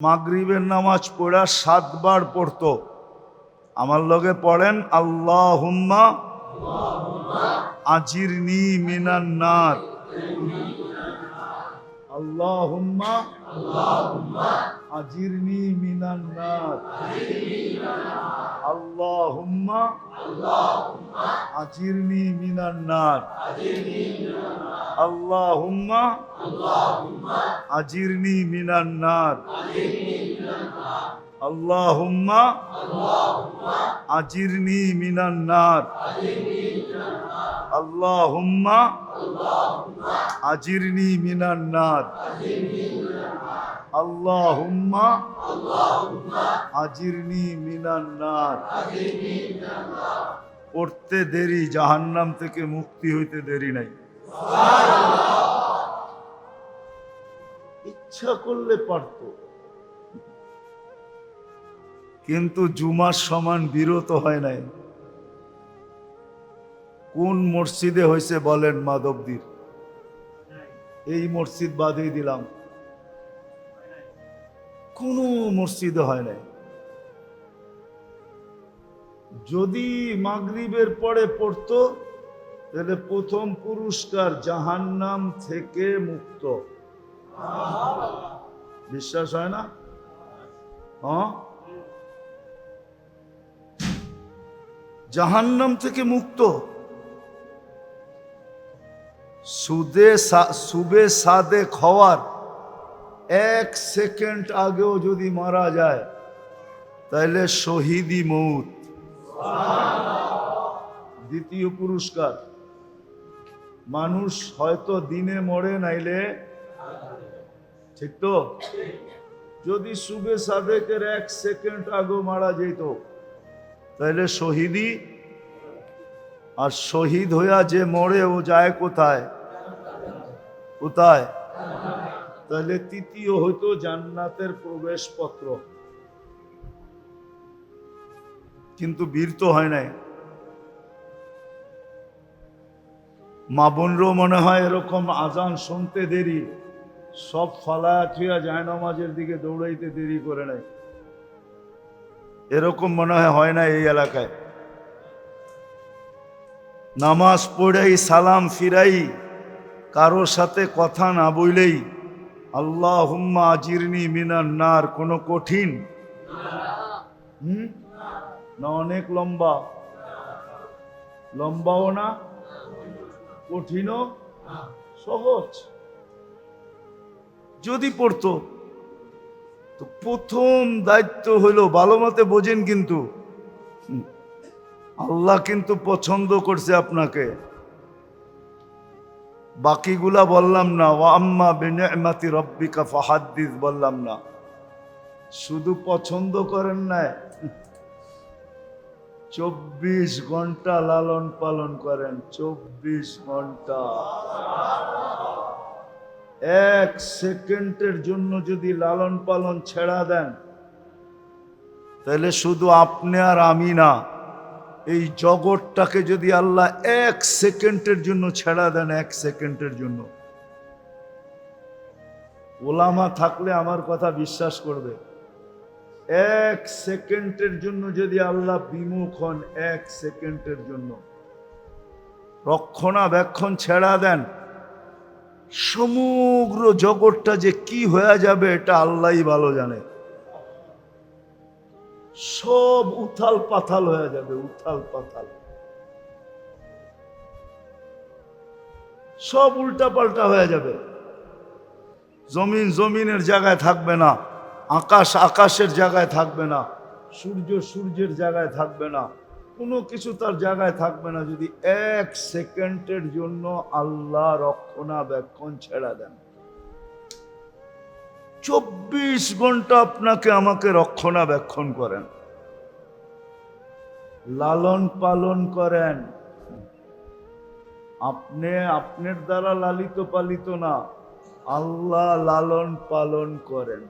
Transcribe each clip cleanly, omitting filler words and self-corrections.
মাগরিবের নামাজ পড়া 7 বার পড়তো। আমার লগে পড়েন, আল্লাহুম্মা আজিরনি মিনান নার, আল্লাহুম্মা আজিরনি মিনান নার, আল্লাহুম্মা আজিরনি মিনান নার, আল্লাহুম্মা আজিরনি মিনান নার, আল্লাহুম্মা আজিরনি মিনান নার, আল্লাহুম্মা আজিরনি মিনান নার, আল্লাহুম্মা আজিরনি মিনান নার। পড়তে দেরি, জাহান্নাম থেকে মুক্তি হইতে দেরি নাই। ইচ্ছা করলে পারত, কিন্তু জুমার সমান বিরত হয় নাই। কোন মসজিদে হয়েছে বলেন? মাধবদীর এই মসজিদ বাদই দিলাম, কোন মসজিদে হয় নাই। যদি মাগরিবের পরে পড়তো তাহলে প্রথম পুরস্কার জাহান্নাম থেকে মুক্ত। বিশ্বাস হয় না? হ্যাঁ, জাহান্নাম থেকে মুক্ত। সুবে সাদে খাওয়ার 1 সেকেন্ড আগেও যদি মারা যায় তাহলে শহীদি মৌত। দ্বিতীয় পুরস্কার। মানুষ হয়তো দিনে মরে, নাইলে ঠিক তো? যদি সুবে সাদেকের 1 সেকেন্ড আগেও মারা যেত তাহলে শহীদি। আর শহীদ হইয়া যে মরে ও যায় কোথায়? কোথায়? তাহলে তৃতীয় হইতো জান্নাতের প্রবেশপত্র। কিন্তু বীর তো হয় নাই। মা বোনরও মনে হয় এরকম আজান শুনতে দেরি, সব ফালায়া থুয়া জায়নামাজের দিকে দৌড়াইতে দেরি করে নাই। এরকম মনে হয় না এই এলাকায়? নামাজ পড়েই সালাম ফিরাই, কারোর সাথে কথা না বইলেই আল্লাহুম্মা আজিরনি মিনান নার কোনো কঠিন না? অনেক লম্বা? লম্বাও না, কঠিনও, সহজ। যদি পড়তো তো প্রথম দায়িত্ব হইল, ভালো মতে বোঝেন কিন্তু, আল্লাহ কিন্তু পছন্দ করছে আপনাকে। বাকিগুলা বললাম না, ওয়া আম্মা বিনিআমাতি রাব্বিকা ফাহাদ্দিস বললাম না। শুধু পছন্দ করেন না, 24 ঘন্টা লালন পালন করেন। 24 ঘন্টা। 1 সেকেন্ডের জন্য যদি লালন পালন ছেড়া দেন তাহলে শুধু আপনি আর আমি না, এই জগৎটাকে যদি আল্লাহ 1 সেকেন্ডের জন্য ছেড়া দেন, 1 সেকেন্ডের জন্য, ওলামা থাকলে আমার কথা বিশ্বাস করবে, 1 সেকেন্ডের জন্য যদি আল্লাহ বিমুখ হন, 1 সেকেন্ডের জন্য রক্ষণাবেক্ষণ ছেড়া দেন, সমগ্র জগৎটা যে কি হয়ে যাবে এটা আল্লাহই ভালো জানে। সব উথাল পাথাল হয়ে যাবে, উথাল পাথাল, সব উল্টা পাল্টা হয়ে যাবে। জমিন জমিনের জায়গায় থাকবে না, আকাশ আকাশের জায়গায় থাকবে না, সূর্য সূর্যের জায়গায় থাকবে না, কোনো কিছু তার জায়গায় থাকবে না যদি 1 সেকেন্ডের জন্য আল্লাহ রক্ষণাবেক্ষণ ছেড়া দেন। 24 ঘন্টা আপনাকে আমাকে রক্ষণাবেক্ষণ করেন, লালন পালন করেন। আপনি আপনার দ্বারা লালিত পালিত না, আল্লাহ লালন পালন করেন।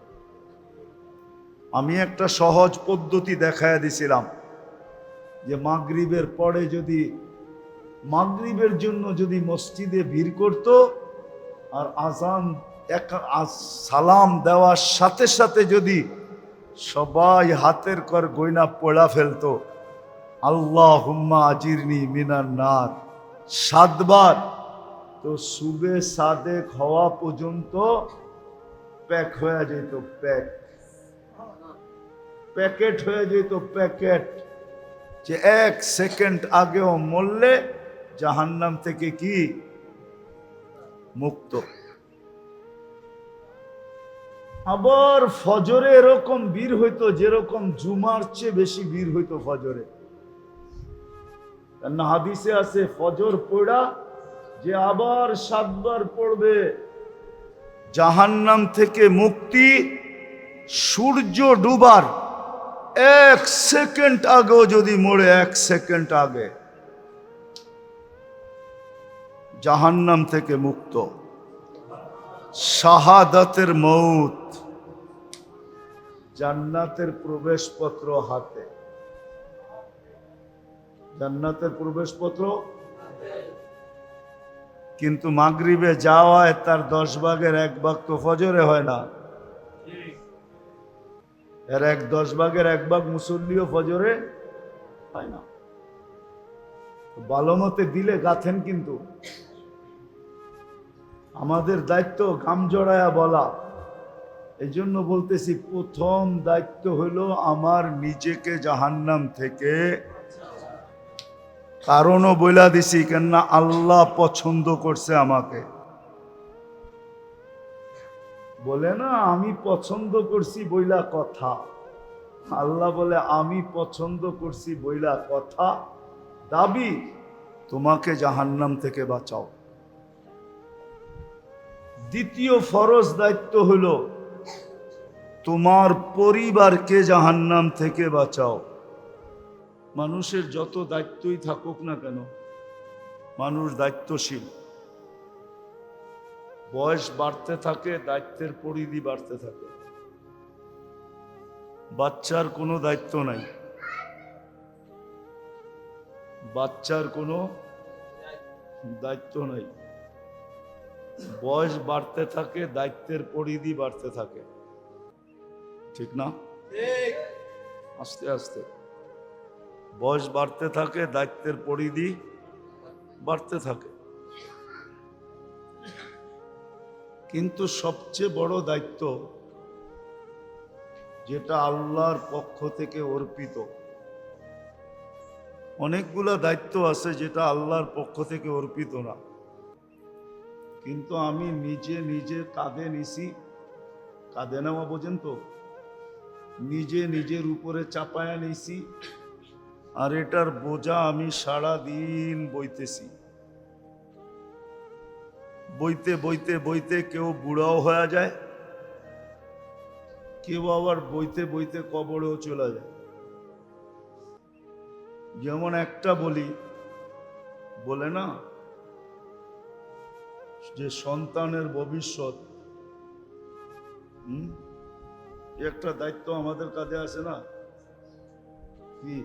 আমি একটা সহজ পদ্ধতি দেখায় দিছিলাম যে মাগরিবের পরে যদি, মাগরিবের জন্য যদি মসজিদে ভিড় করত আর আজান সালাম দেওয়ার সাথে সাথে যদি সবাই হাতের কর গয়না পড়া ফেলতো, আল্লাহুম্মা আজিরনি মিনান নার 7 বার, তো সুবে সাদেক হওয়া পর্যন্ত প্যাক হয়ে যেত, প্যাকেট হয়ে যেত, প্যাকেট, যে 1 সেকেন্ড আগেও মরলে জাহান্নাম থেকে কি মুক্ত। আবার ফজরে এরকম বীর হইতো যেরকম জুমার চেয়ে বেশি বীর হইতো ফজরে। কেন হাদিসে আছে ফজর পড়া যে আবার 7 বার পড়বে জাহান্নাম থেকে মুক্তি সূর্য ডুবার 1 সেকেন্ড আগেও যদি মরে, 1 সেকেন্ড আগে জাহান্নাম থেকে মুক্ত। শাহাদাতের মউত, জান্নাতের প্রবেশপত্র হাতে, জান্নাতের প্রবেশপত্র। কিন্তু মাগরিবে যাওয়ায় তার 10 ভাগের 1 ভাগ তো ফজরে হয় না, এর 10 ভাগের 1 ভাগ মুসল্লিও ফজরে হয় না। ভালো মতে দিলে গাথেন, কিন্তু আমাদের দায়িত্ব গাম জড়ায়া বলা। এই জন্য বলতেছি, প্রথম দায়িত্ব হলো আমার নিজেকে জাহান্নাম থেকে, কারণও বইলা দিছি, কেননা আল্লাহ পছন্দ করছে আমাকে। বলে না আমি পছন্দ করছি বইলা কথা, আল্লাহ বলে আমি পছন্দ করছি বইলা কথা, দাবি তোমাকে জাহান্নাম থেকে বাঁচাও। দ্বিতীয় ফরজ দায়িত্ব হলো তোমার পরিবারকে জাহান্নাম থেকে বাঁচাও। মানুষের যত দায়িত্বই থাকুক না কেন, মানুষ দায়িত্বশীল। বয়স বাড়তে থাকে, দায়িত্বের পরিধি বাড়তে থাকে। বাচ্চার কোনো দায়িত্ব নাই, বাচ্চার কোনো দায়িত্ব নাই। বয়স বাড়তে থাকে, দায়িত্বের পরিধি বাড়তে থাকে, ঠিক না? আস্তে আস্তে বয়স বাড়তে থাকে, দায়িত্বের পরিধি বাড়তে থাকে। কিন্তু সবচেয়ে বড় দায়িত্ব যেটা আল্লাহর পক্ষ থেকে অর্পিত, অনেকগুলো দায়িত্ব আছে যেটা আল্লাহর পক্ষ থেকে অর্পিত না, কিন্তু আমি নিজে নিজে কাঁধে নিছি। কাঁধে নেওয়া বোঝেন তো, নিজে নিজের উপরে চাপায়া নিছি, আর এটার বোঝা আমি সারা দিন বইতেছি। বইতে বইতে বইতে কেউ বুড়াও হয়ে যায়, কেউ আবার বইতে বইতে কবরেও চলে যায়। যেমন একটা বলি, বলে না যে সন্তানের ভবিষ্যৎ, একটা দায়িত্ব আমাদের কাঁধে আছে না কি?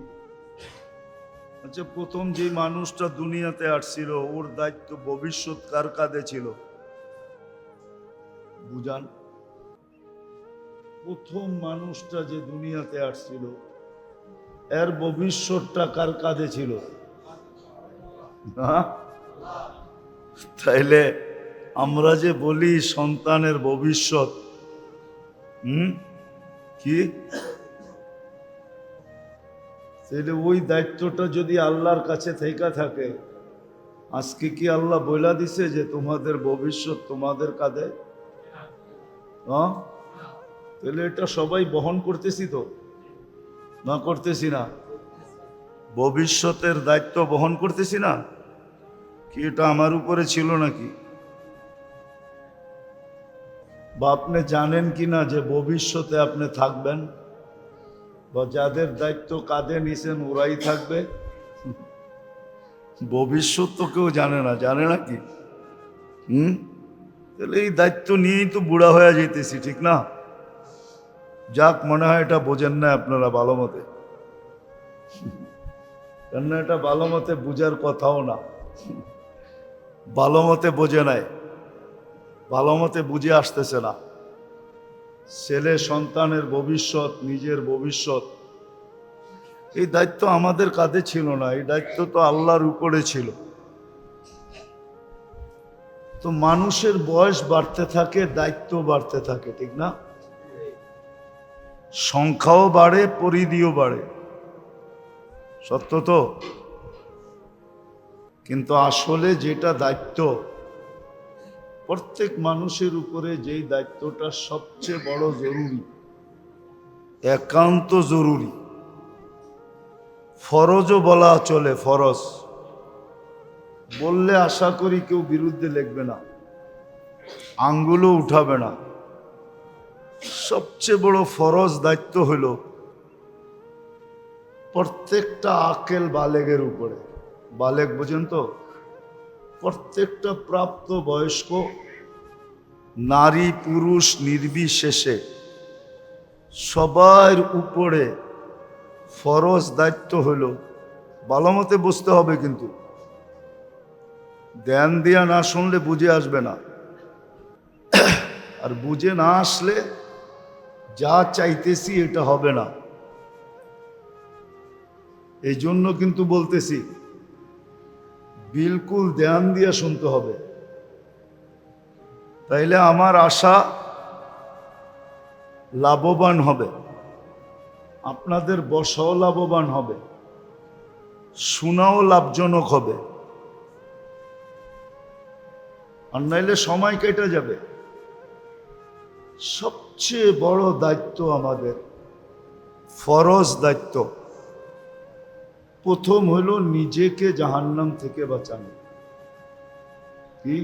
আচ্ছা, প্রথম যে মানুষটা দুনিয়াতে আসছিল ওর দায়িত্ব ভবিষ্যৎ কার কাঁধে ছিল বুঝান? প্রথম মানুষটা যে দুনিয়াতে আসছিল এর ভবিষ্যৎটা কার কাঁধে ছিল? তাইলে আমরা যে বলি সন্তানের ভবিষ্যৎ, কি তাহলে ওই দায়িত্বটা যদি আল্লাহর কাছে থেকে থাকে, আজকে কি আল্লাহ বইলা দিছে যে তোমাদের ভবিষ্যৎ তোমাদের কাঁধে? হ্যাঁ, তাহলে এটা সবাই বহন করতেছি তো, না করতেছি না? ভবিষ্যতের দায়িত্ব বহন করতেছি না কি? এটা আমার উপরে ছিল নাকি? বা আপনি জানেন কি না যে ভবিষ্যতে আপনি থাকবেন, বা যাদের দায়িত্ব কাঁধে নিছেন ওরাই থাকবে? ভবিষ্যৎ তো কেউ জানে না, জানে নাকি? তাহলে এই দায়িত্ব নিয়েই তো বুড়া হয়ে যেতেছি, ঠিক না? যাক, মনে হয় এটা বোঝেন না আপনারা ভালো মতে, কেননা এটা ভালো মতে বুঝার কথাও না, ভালো মতে বোঝে নাই। ভালো মতে বুঝে আসতেছে না। ছেলে সন্তানের ভবিষ্যৎ, নিজের ভবিষ্যৎ, এই দায়িত্ব আমাদের কাঁধে ছিল না, এই দায়িত্ব তো আল্লাহর উপরে ছিল। তো মানুষের বয়স বাড়তে থাকে, দায়িত্ব বাড়তে থাকে, ঠিক না? সংখ্যাও বাড়ে, পরিধিও বাড়ে, সত্য তো? কিন্তু আসলে যেটা দায়িত্ব, প্রত্যেক মানুষের উপরে যেই দায়িত্বটা সবচেয়ে বড় জরুরি, একান্ত জরুরি, ফরজও বলা চলে, ফরজ বললে আশা করি কেউ বিরুদ্ধে লিখবে না, আঙ্গুলও উঠাবে না। সবচেয়ে বড় ফরজ দায়িত্ব হইল প্রত্যেকটা আকেল বালেগের উপরে। বালেগ বুঝেন তো? প্রত্যেকটা প্রাপ্ত বয়স্ক নারী পুরুষ নির্বিশেষে সবার উপরে ফরজ দায়িত্ব হইল, ভালো মতে বুঝতে হবে, কিন্তু ধ্যান দিয়া না শুনলে বুঝে আসবে না। আর বুঝে না আসলে যা চাইতেছি এটা হবে না। এই জন্য কিন্তু বলতেছি, বিলকুল ধ্যান দিয়া শুনতে হবে, তাইলে আমার আশা লাভবান হবে, আপনাদের বসাও লাভবান হবে, শোনাও লাভজনক হবে। আর নাইলে সময় কেটে যাবে। সবচেয়ে বড় দায়িত্ব আমাদের, ফরজ দায়িত্ব, প্রথম হলো নিজেকে জাহান্নাম থেকে বাঁচানো। কি?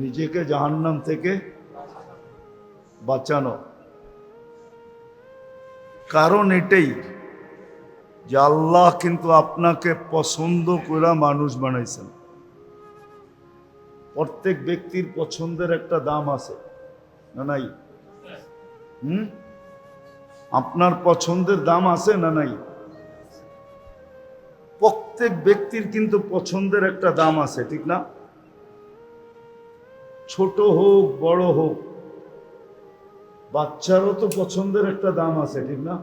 নিজেকে জাহান্নাম থেকে বাঁচানো। কারণ এটাই যে আল্লাহ কিন্তু আপনাকে পছন্দ করে মানুষ বানাইছেন। প্রত্যেক ব্যক্তির পছন্দের একটা দাম আছে না নাই? আপনার পছন্দের দাম আছে না নাই? প্রত্যেক ব্যক্তির কিন্তু পছন্দের একটা দাম আছে, ঠিক না? ছোট হোক বড় হোক, বাচ্চারও তো পছন্দের একটা দাম আছে, ঠিক না?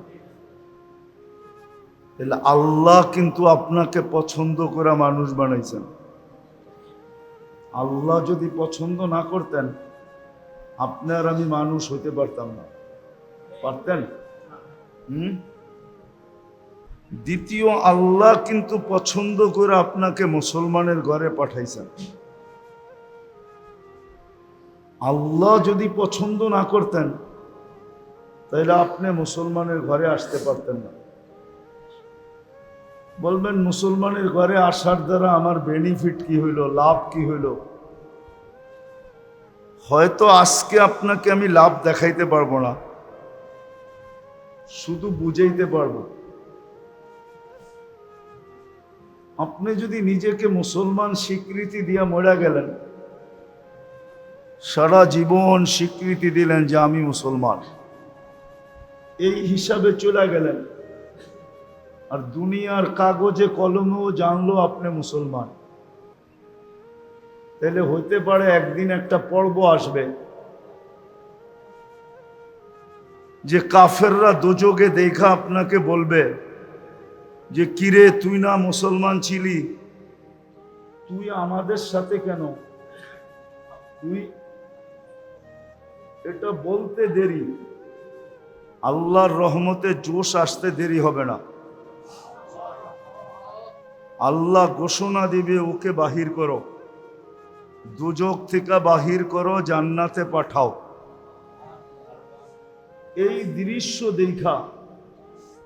তাহলে আল্লাহ কিন্তু আপনাকে পছন্দ করে মানুষ বানাইছেন। আল্লাহ যদি পছন্দ না করতেন, আপনি আর আমি মানুষ হইতে পারতাম না। পারতেন? দ্বিতীয়, আল্লাহ কিন্তু পছন্দ করে আপনাকে মুসলমানের ঘরে পাঠাইছেন। আল্লাহ যদি পছন্দ না করতেন, তাহলে আপনি মুসলমানের ঘরে আসতে পারতেন না। বলবেন, মুসলমানের ঘরে আসার দ্বারা আমার বেনিফিট কি হইল, লাভ কি হইল? হয়তো আজকে আপনাকে আমি লাভ দেখাইতে পারবো না, শুধু বুঝাইতে পারবো। আপনি যদি নিজেকে মুসলমান স্বীকৃতি দিয়া মরে গেলেন, সারা জীবন স্বীকৃতি দিলেন যে আমি মুসলমান, এই হিসাবে চলে গেলেন, আর দুনিয়ার কাগজে কলমেও জানলো আপনি মুসলমান, তাহলে হইতে পারে একদিন একটা পর্ব আসবে যে কাফেররা দোজখে দেখা আপনাকে বলবে যে কিরে, তুই না মুসলমান ছিলি, তুই আমাদের সাথে কেন? তুই এটা বলতে দেরি, আল্লাহর রহমতে জোশ আসতে দেরি হবে না। আল্লাহ ঘোষণা দিবে, ওকে বাহির করো, দোজখ থেকে বাহির করো, জান্নাতে পাঠাও। এই দৃশ্য দেখা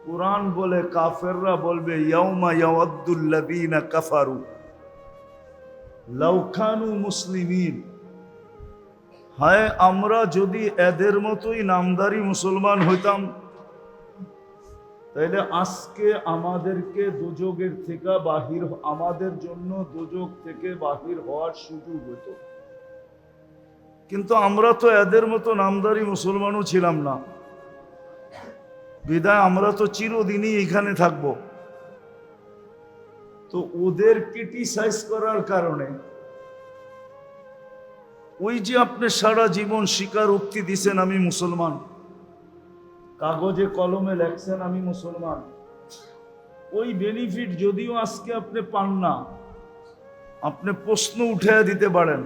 কুরআন বলে, কাফেররা বলবে, ইয়াউমা ইয়াওয়াদ্দুল্লাযীনা কাফারু লাউ কানু মুসলিমিন। হায়, আমরা যদি এদের মতোই নামদারি মুসলমান হইতাম, তাইলে আজকে আমাদেরকে দোজখের থেকে বাহির, আমাদের জন্য দোজখ থেকে বাহির হওয়ার সুযোগ হতো। কিন্তু আমরা তো এদের মতো নামদারি মুসলমানও ছিলাম না, বিধায় আমরা তো চিরদিনই এখানে থাকব। তো ওদের ক্রিটিসাইজ করার কারণে ওই যে আপনি সারা জীবন স্বীকারোক্তি দিছেন আমি মুসলমান, কাগজে কলমে লেখছেন আমি মুসলমান, ওই বেনিফিট যদিও আজকে আপনি পান না, আপনি প্রশ্ন উঠাইয়া দিতে পারেন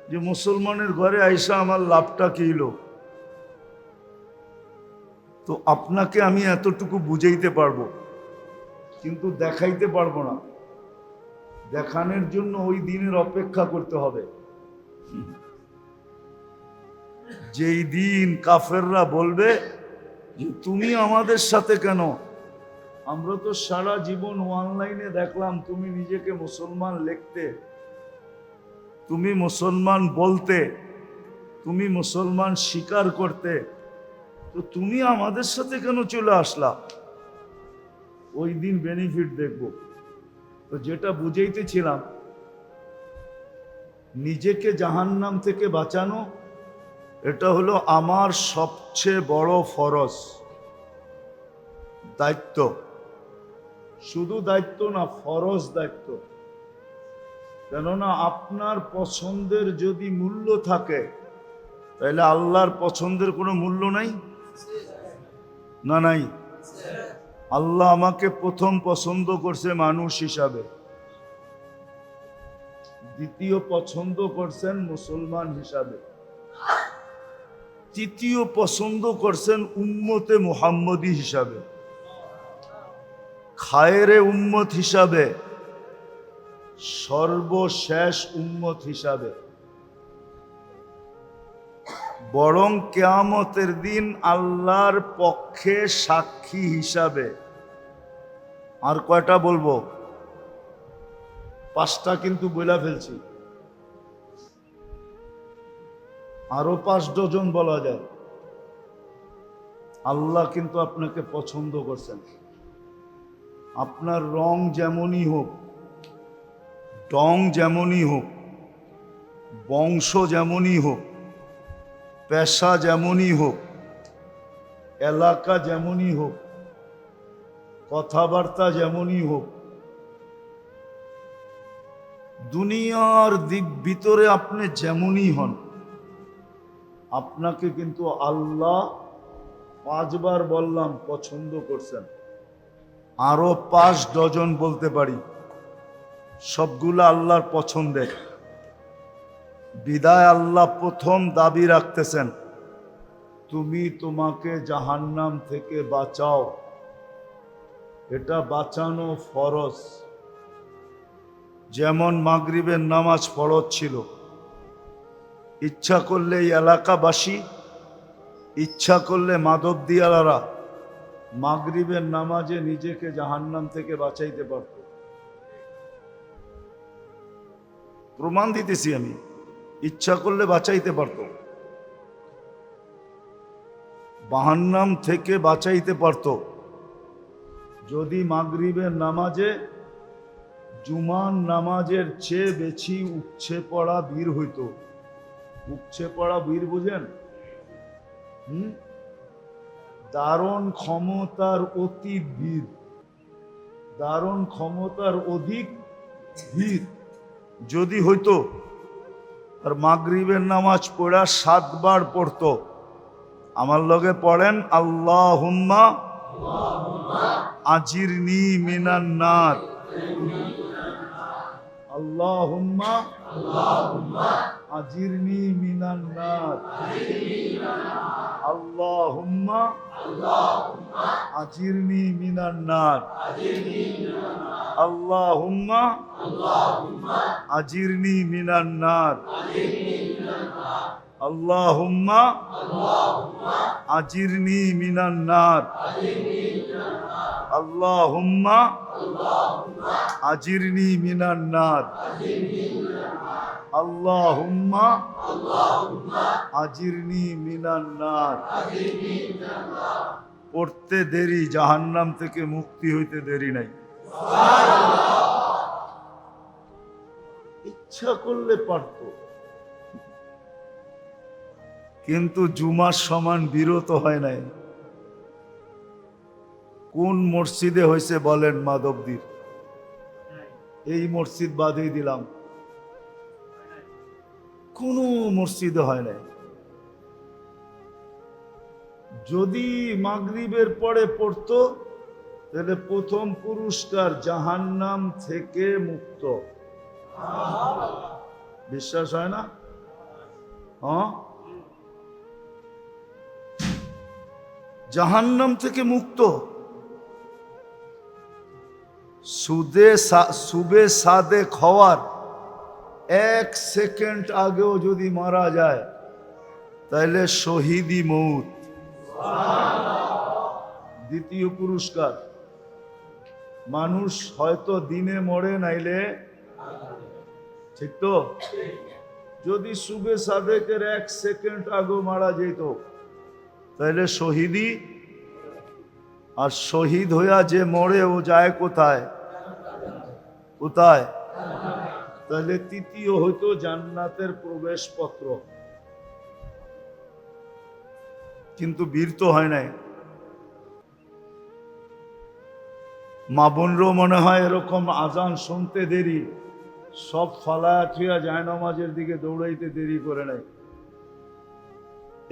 যে মুসলমানের ঘরে আইসা আমার লাভটা কি হলো। তো আপনাকে আমি এতটুকু বুঝাইতে পারবো, কিন্তু দেখাইতে পারবো না। দেখানোর জন্য ওই দিনের অপেক্ষা করতে হবে, যেই দিন কাফেররা বলবে যে তুমি আমাদের সাথে কেন, আমরা তো সারা জীবন অনলাইনে দেখলাম তুমি নিজেকে মুসলমান লিখতে, তুমি মুসলমান বলতে, তুমি মুসলমান স্বীকার করতে, তো তুমি আমাদের সাথে কেন চলে আসলা। ওই দিন বেনিফিট দেখব। তো যেটা বুঝাইতেছিলাম, নিজেকে জাহান্নাম থেকে বাঁচানো, এটা হলো আমার সবচেয়ে বড় ফরজ, দায়িত্ব। শুধু দায়িত্ব না, ফরজ দায়িত্ব। কেননা আপনার পছন্দের যদি মূল্য থাকে, তাহলে আল্লাহর পছন্দের কোনো মূল্য নাই না? নাই। আল্লাহ আমাকে প্রথম পছন্দ করছে মানুষ হিসাবে, দ্বিতীয় পছন্দ করছেন মুসলমান হিসাবে, তৃতীয় পছন্দ করছেন উম্মতে মুহাম্মদী হিসাবে, খায়েরে উম্মত হিসাবে, সর্বশেষ উম্মত হিসাবে, বরং কিয়ামতের দিন আল্লাহর পক্ষে সাক্ষী হিসাবে। আর কয়টা বলবো? 5টা কিন্তু বইলা ফেলছি, আরো 5 ডজন বলা যায়। আল্লাহ কিন্তু আপনাকে পছন্দ করছেন, আপনার রং যেমনই হোক, টং যেমনই হোক, বংশ যেমনই হোক, পেশা যেমনই হোক, এলাকা যেমনই হোক, কথাবার্তা যেমনই হোক, দুনিয়ার দিক ভিতরে আপনি যেমনই হন, আপনাকে কিন্তু আল্লাহ 5 বার বললাম পছন্দ করছেন। আরো 5 ডজন বলতে পারি, সবগুলো আল্লাহর পছন্দের। বিদায় আল্লাহ প্রথম দাবি রাখতেছেন, তুমি তোমাকে জাহান্নাম থেকে বাঁচাও। এটা বাঁচানো ফরজ। যেমন মাগরিবের নামাজ ফরজ ছিল, ইচ্ছা করলে এই এলাকাবাসী, ইচ্ছা করলে মাদবদিয়ালারা মাগরিবের নামাজে নিজেকে জাহান্নাম থেকে বাঁচাইতে পারত। প্রমাণ দিতেছি আমি, ইচ্ছা করলে বাঁচাইতে পারত, জাহান্নাম থেকে বাঁচাইতে পারত, যদি মাগরিবের নামাজে জুমার নামাজের চেয়ে বেশি উপচে পড়া বীর হইত। উপচে পড়া বীর বুঝেন? দারুণ ক্ষমতার অতি বীর, দারুণ ক্ষমতার অধিক বীর যদি হইতো, আর মাগরিবের নামাজ পড়া 7 বার পড়তো। আমার লগে পড়েন, আল্লাহুম্মা আজিরনি মিনান নার, আল্লাহুম্মা আজিরনি মিনান নার, আল্লাহুম্মা আজিরনি মিনান নার, আল্লাহুম্মা আজিরনি মিনান নার, আল্লাহুম্মা আজিরনি মিনান নার, আল্লাহুম্মা আজিরনি মিনান নার, আল্লাহুম্মা আজিরনি মিনান নার। পড়তে দেরি, জাহান্নাম থেকে মুক্তি হইতে দেরি নাই। ইচ্ছা করলে পারত, কিন্তু জুমার সমান বিরত হয় নাই। কোন মসজিদে হয়েছে বলেন? মাধবদীর এই মসজিদ বাদই দিলাম, কোনো মসজিদে হয় নাই। যদি মাগরিবের পরে পড়তো তাহলে প্রথম পুরস্কার জাহান্নাম থেকে মুক্ত। বিশ্বাস হয় না? হ্যাঁ, জাহান্নাম থেকে মুক্ত। সুবে সাদে খাওয়ার 1 সেকেন্ড আগেও যদি মারা যায় তাহলে শহীদি মৌত। দ্বিতীয় পুরস্কার। মানুষ হয়তো দিনে মরে, নাইলে ঠিক তো? যদি সুবে সাদেকের 1 সেকেন্ড আগেও মারা যেত তাহলে শহীদি। আর শহীদ হইয়া যে মরে ও যায় কোথায়? কোথায়? তাহলে তৃতীয় হইতো জান্নাতের প্রবেশপত্র। কিন্তু বীর তো হয় নাই। মা বোনরও মনে হয় এরকম আজান শুনতে দেরি, সব ফালায়া থুয়া জায়নামাজের দিকে দৌড়াইতে দেরি করে নাই।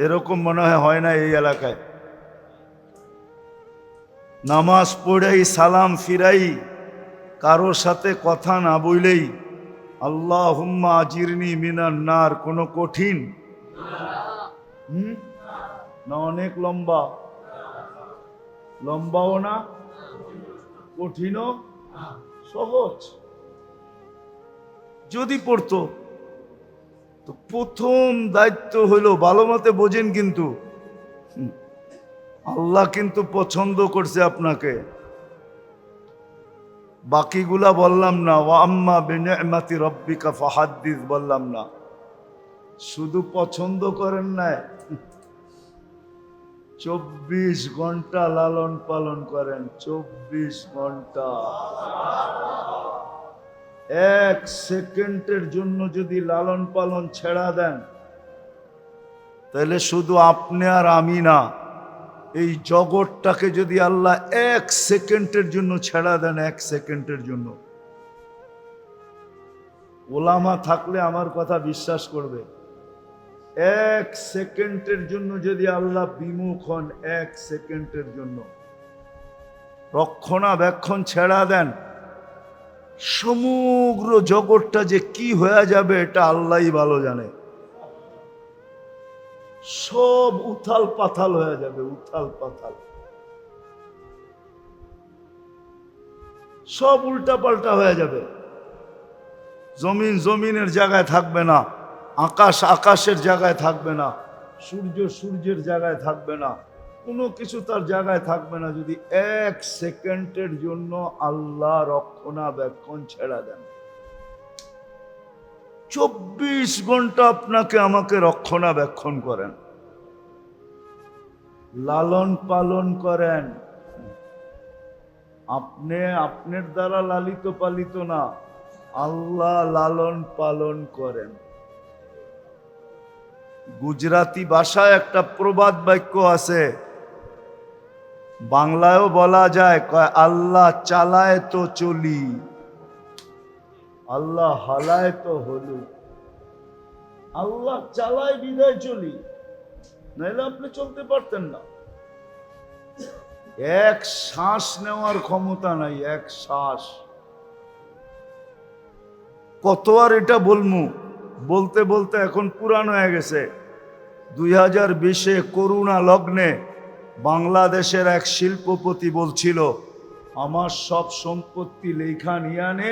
এরকম মনে হয় না এই এলাকায়। নামাজ পড়াই সালাম ফিরাই কারোর সাথে কথা না বইলেই আল্লাহুম্মা আজিরনি মিনান নার কোনো কঠিন না, অনেক লম্বা, লম্বাও না, কঠিনও, সহজ। যদি পড়তো তো প্রথম দায়িত্ব হইল, ভালো মতে বোঝেন কিন্তু, আল্লাহ কিন্তু পছন্দ করছে আপনাকে। বাকিগুলা বললাম না, ওয়া আম্মা বিনি'মাতি রাব্বিকা ফাহাদ্দিস বললাম না, শুধু পছন্দ করেন না, 24 ঘন্টা লালন পালন করেন। 24 ঘন্টা। 1 সেকেন্ডের জন্য যদি লালন পালন ছেড়া দেন তাহলে শুধু আপনি আর আমি না, এই জগৎটাকে যদি আল্লাহ 1 সেকেন্ডের জন্য ছেড়া দেন, 1 সেকেন্ডের জন্য, ওলামা থাকলে আমার কথা বিশ্বাস করবে, 1 সেকেন্ডের জন্য যদি আল্লাহ বিমুখ হন, 1 সেকেন্ডের জন্য রক্ষণাবেক্ষণ ছেড়া দেন, সমগ্র জগৎটা যে কি হয়ে যাবে এটা আল্লাহই ভালো জানে। সব উথাল পাথাল হয়ে যাবে, উথাল পাথাল, সব উল্টা পাল্টা হয়ে যাবে। জমিন জমিনের জায়গায় থাকবে না, আকাশ আকাশের জায়গায় থাকবে না, সূর্য সূর্যের জায়গায় থাকবে না, কোনো কিছু তার জায়গায় থাকবে না যদি 1 সেকেন্ডের জন্য আল্লাহ রক্ষণাবেক্ষণ ছেড়া দেন। 24 ঘন্টা আপনাকে আমাকে রক্ষণাবেক্ষণ করেন, লালন পালন করেন। আপনি আপনার দ্বারা লালিত পালিত না, আল্লাহ লালন পালন করেন। গুজরাটি ভাষায় একটা প্রবাদ বাক্য আছে, বাংলায়ও বলা যায়, কয় আল্লাহ চালায় তো চলি, আল্লাহ হালায় তো হলু। আল্লাহ চালায় বিদায় চলি, নাইলে আপনি চলতে পারতেন না। 1 শ্বাস নেওয়ার ক্ষমতা নাই, 1 শ্বাস। কত আর এটা বলমু, বলতে বলতে এখন পুরান হয়ে গেছে। 2020-এ করোনা লগ্নে বাংলাদেশের এক শিল্পপতি বলছিল, আমার সব সম্পত্তি লেখা নিয়ে আনে,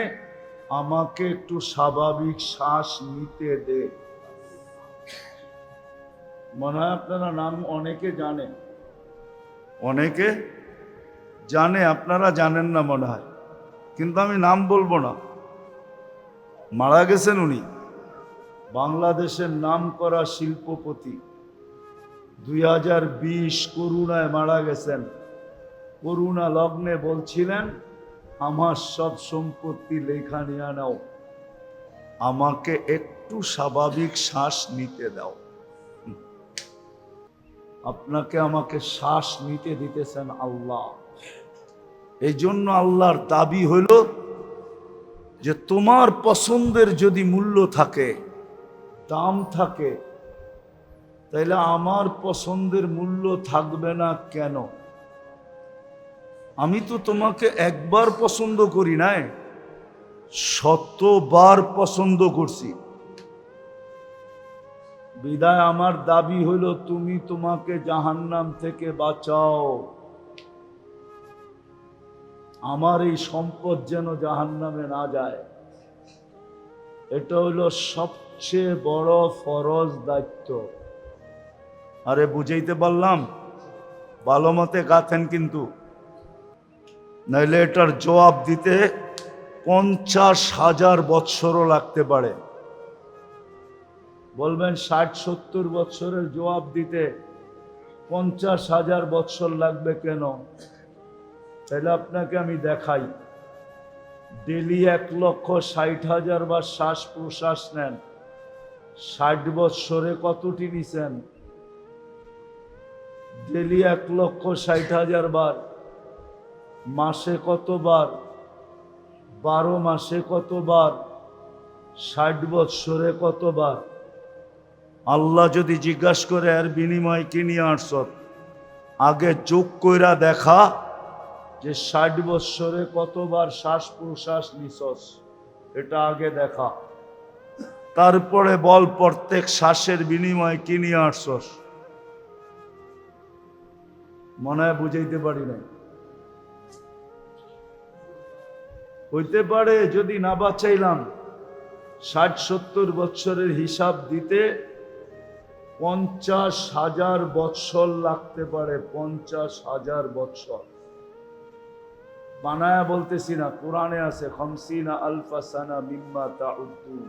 আমাকে একটু স্বাভাবিক শ্বাস নিতে দে। মনে হয় আপনারা নাম অনেকে জানেন, অনেকে জানে, আপনারা জানেন না মনে হয়, কিন্তু আমি নাম বলবো না। মারা গেছেন উনি, বাংলাদেশের নাম করা শিল্পপতি। 2020 করোনায় মারা গেছেন। করোনা লগ্নে বলছিলেন, আমার সব সম্পত্তি লেখা নিয়ে নাও, আমাকে একটু স্বাভাবিক শ্বাস নিতে দাও। আপনাকে আমাকে শ্বাস নিতে দিতেছেন আল্লাহ। এই জন্য আল্লাহর দাবি হলো যে তোমার পছন্দের যদি মূল্য থাকে দাম থাকে, তাইলে আমার পছন্দের মূল্য থাকবে না কেন? আমি তো তোমাকে একবার পছন্দ করি নাই, শতবার পছন্দ করছি। বিদায় আমার দাবি হইল তুমি তোমাকে জাহান্নাম থেকে বাঁচাও, আমার এই সম্পদ যেন জাহান্নামে না যায়। এটা হইল সবচেয়ে বড় ফরজ দায়িত্ব। আরে বুঝাইতে পারলাম? ভালো মতে গাথেন কিন্তু, নাইলে এটার জবাব দিতে 50,000 বৎসরও লাগতে পারে। বলবেন 60-70 বৎসরের জবাব দিতে 50,000 বৎসর লাগবে কেন? তাহলে আপনাকে আমি দেখাই। ডেলি 1,60,000 বার শ্বাস প্রশ্বাস নেন, 60 বৎসরে কতটি নিছেন? ডেলি 1,60,000 বার, মাসে কতবার? 12 মাসে কতবার? 60 বৎসরে কতবার? আল্লাহ যদি জিজ্ঞাসা করে এর বিনিময় কি নিয়ে আসছ, আগে যোগ কইরা দেখা যে 60 বৎসরে কতবার শ্বাস প্রশ্বাস নিছস, এটা আগে দেখা। তারপরে বল প্রত্যেক শ্বাসের বিনিময় কি নিয়ে আসছস। মনে হয় বুঝাইতে পারি নাই। হইতে পারে যদি না বাঁচাইলাম 60-70 বৎসরের হিসাব দিতে 50,000 বৎসর লাগতে পারে। 50,000 বৎসর বানায়া বলতেছি না, কোরআনে আছে 50,000 সানা মিম্মা তাউদ্দুন।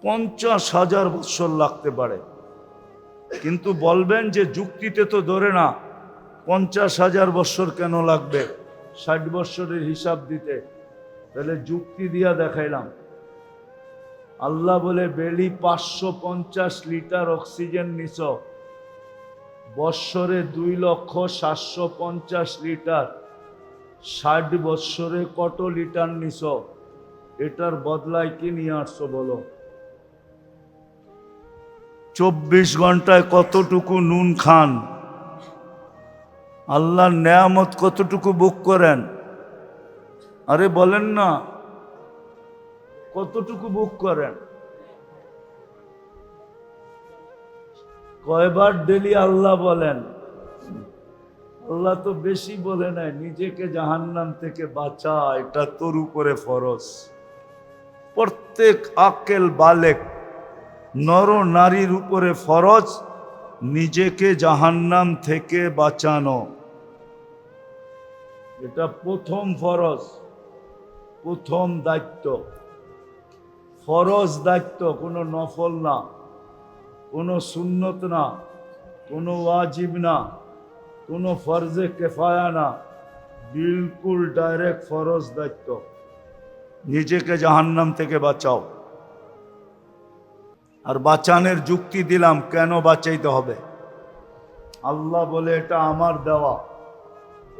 50,000 বৎসর লাগতে পারে। কিন্তু বলবেন যে যুক্তিতে তো ধরে না, 50,000 বৎসর কেন লাগবে 60 বৎসরের হিসাব দিতে? তাহলে যুক্তি দিয়া দেখাইলাম। আল্লাহ বলে বেলি 550 লিটার অক্সিজেন নিছ, বৎসরে 2,750,000 লিটার, 60 বৎসরে কত লিটার নিছ? এটার বদলায় কি নিয়ে আসছো বলো? 24 ঘন্টায় কতটুকু নুন খান? আল্লাহর নেয়ামত কতটুকু ভোগ করেন? আরে বলেন না, কতটুকু ভোগ করেন? কয়বার ডেলি আল্লাহ বলেন? আল্লাহ তো বেশি বলে নাই, নিজেকে জাহান্নাম থেকে বাঁচা, এটা তোর উপরে ফরজ। প্রত্যেক আকেল বালেক নর নারীর উপরে ফরজ নিজেকে জাহান্নাম থেকে বাঁচানো। এটা প্রথম ফরজ, প্রথম দায়িত্ব। ফরজ দায়িত্ব, কোনো নফল না, কোনো সুন্নত না, কোনো ওয়াজিব না, কোনো ফরজে কেফায়া না, বিলকুল ডাইরেক্ট ফরজ দায়িত্ব। নিজেকে জাহান্নাম থেকে বাঁচাও। আর বাঁচানোর যুক্তি দিলাম, কেন বাঁচাইতে হবে? আল্লাহ বলে এটা আমার দেওয়া,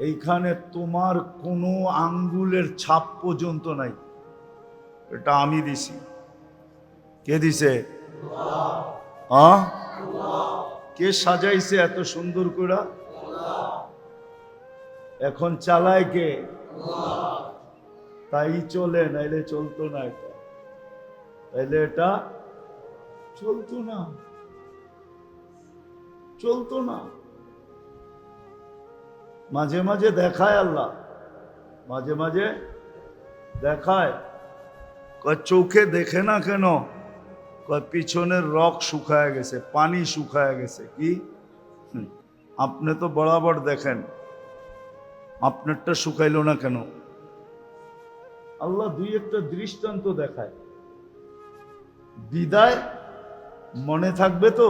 এইখানে তোমার কোনো আঙ্গুলের ছাপ পর্যন্ত নাই, এটা আমি দিছি। কে দিছে? হ্যাঁ, কে সাজাইছে এত সুন্দর করে? এখন চালায় কে? তাই চলে, নাইলে চলতো না। এটা তাইলে এটা চলতো না, চলতো না। মাঝে মাঝে দেখায় আল্লাহ, মাঝে মাঝে দেখায়। কয় চোখে দেখে না কেন? কয় পিছনের রক শুকায় গেছে, পানি শুকায় গেছে। কি আপনি তো বরাবর দেখেন, আপনারটা শুকাইলো না কেন? আল্লাহ দুই একটা দৃষ্টান্ত দেখায়, বিদায় মনে থাকবে তো।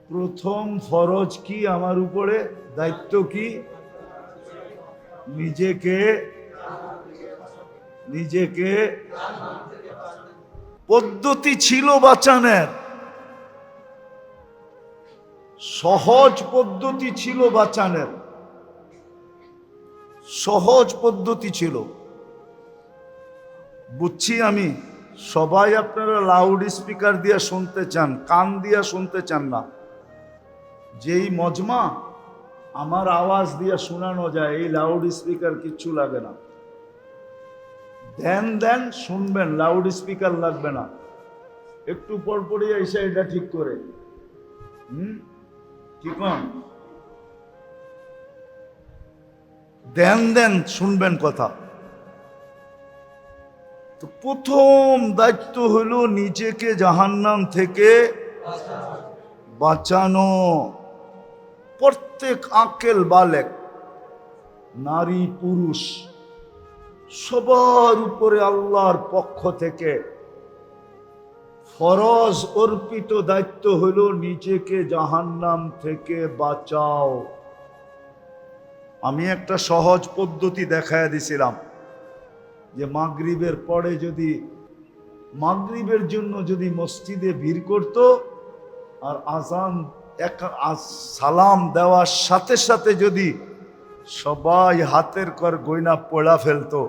প্রথম ফরজ কি আমার উপরে? দায়িত্ব কি? নিজেকে নিজেকে পদ্ধতি ছিল বাঁচানোর, সহজ পদ্ধতি ছিল বাঁচানোর, সহজ পদ্ধতি ছিল। বুঝছি আমি, সবাই আপনারা লাউড স্পিকার দিয়ে শুনতে চান, কান দিয়ে শুনতে চান না। যেই মজমা আমার আওয়াজ দিয়ে শোনানো যায়, এই লাউড স্পিকার কিচ্ছু লাগে না। ধ্যান দেন, শুনবেন, লাউড স্পিকার লাগবে না। একটু পর পরই এসে এটা ঠিক করে ঠিক না? ধ্যান দেন, শুনবেন কথা। তো প্রথম দায়িত্ব হলো নিজেকে জাহান্নাম থেকে বাঁচানো। প্রত্যেক আকেল বালেক, নারী পুরুষ, সবার উপরে আল্লাহর পক্ষ থেকে ফরজ অর্পিত দায়িত্ব হলো নিজেকে জাহান্নাম থেকে বাঁচাও। আমি একটা সহজ পদ্ধতি দেখায় দিছিলাম যে মাগরিবের পরে যদি মাগরিবের জন্য যদি মসজিদে ভিড় করত আর আজান সালাম দেওয়ার সাথে সাথে যদি সবাই হাতের কর গয়না পড়া ফেলতো,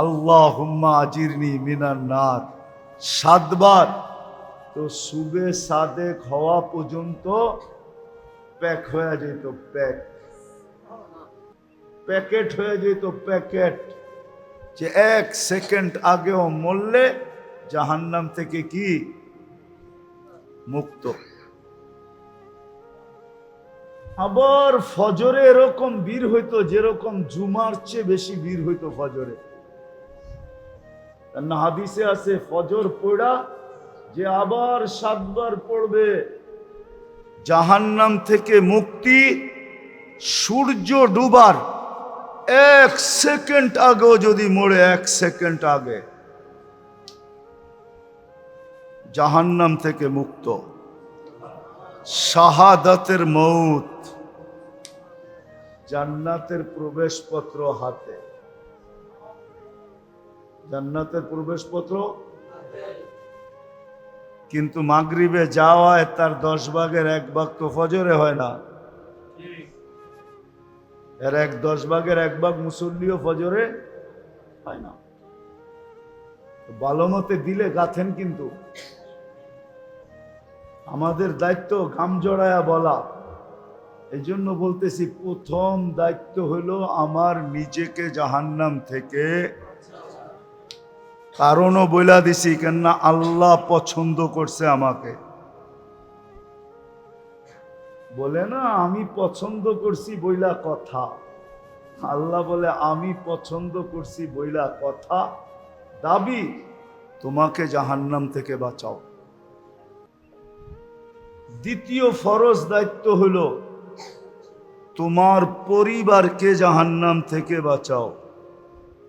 আল্লাহুম্মা আজিরনি মিনান নার 7 বার, তো সুবে সাদেক হওয়া পর্যন্ত প্যাক হয়ে যেত, প্যাকেট হয়ে যেত, প্যাকেট। যে 1 সেকেন্ড আগেও মরলে জাহান্নাম থেকে কি মুক্ত। আবার ফজরে এরকম ভিড় হইতো, যেরকম জুমার চেয়ে বেশি ভিড় হইতো ফজরে। না হাদিসে আছে ফজর পড়া যে আবার 7 বার পড়বে জাহান্নাম থেকে মুক্তি সূর্য ডুবার 1 সেকেন্ড আগেও যদি মরে, 1 সেকেন্ড আগে জাহান্নাম থেকে মুক্ত। শাহাদাতের মউত, জান্নাতের প্রবেশপত্র হাতে, জান্নাতের প্রবেশপত্র। কিন্তু মাগরিবে যাওয়ায় তার 10 ভাগের 1 ভাগ তো ফজরে হয় না, এর 10 ভাগের 1 ভাগ মুসল্লিও ফজরে হয় না। ভালো মতে দিলে গাথেন। কিন্তু আমাদের দায়িত্ব গাম জড়ায়া বলা। এই জন্য বলতেছি, প্রথম দায়িত্ব হলো আমার নিজেকে জাহান্নাম থেকে। কারণও বইলা দিছি, কেননা আল্লাহ পছন্দ করছে আমাকে। বলে না আমি পছন্দ করছি বইলা কথা, আল্লাহ বলে আমি পছন্দ করছি বইলা কথা, দাবি তোমাকে জাহান্নাম থেকে বাঁচাও। দ্বিতীয় ফরজ দায়িত্ব হলো তোমার পরিবারকে জাহান্নাম থেকে বাঁচাও।